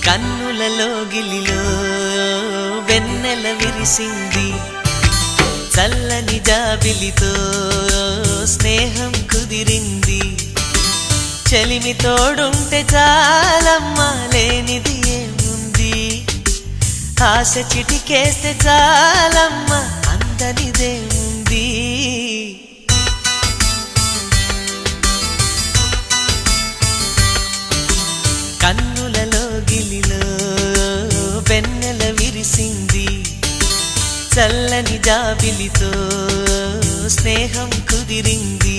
కన్నులలో గిలిలో వెన్నెల విరిసింది, చల్లని జాబిలితో స్నేహం కుదిరింది. చలిమి తోడుంటే చాలమ్మా, లేనిది ఏముంది, ఆశ చిటికేస్తే చాలమ్మా, అందనిదేముంది. కన్నులలో గిలిలో వెన్నెల విరిసింది, చల్లని జాబిలితో స్నేహం కుదిరింది.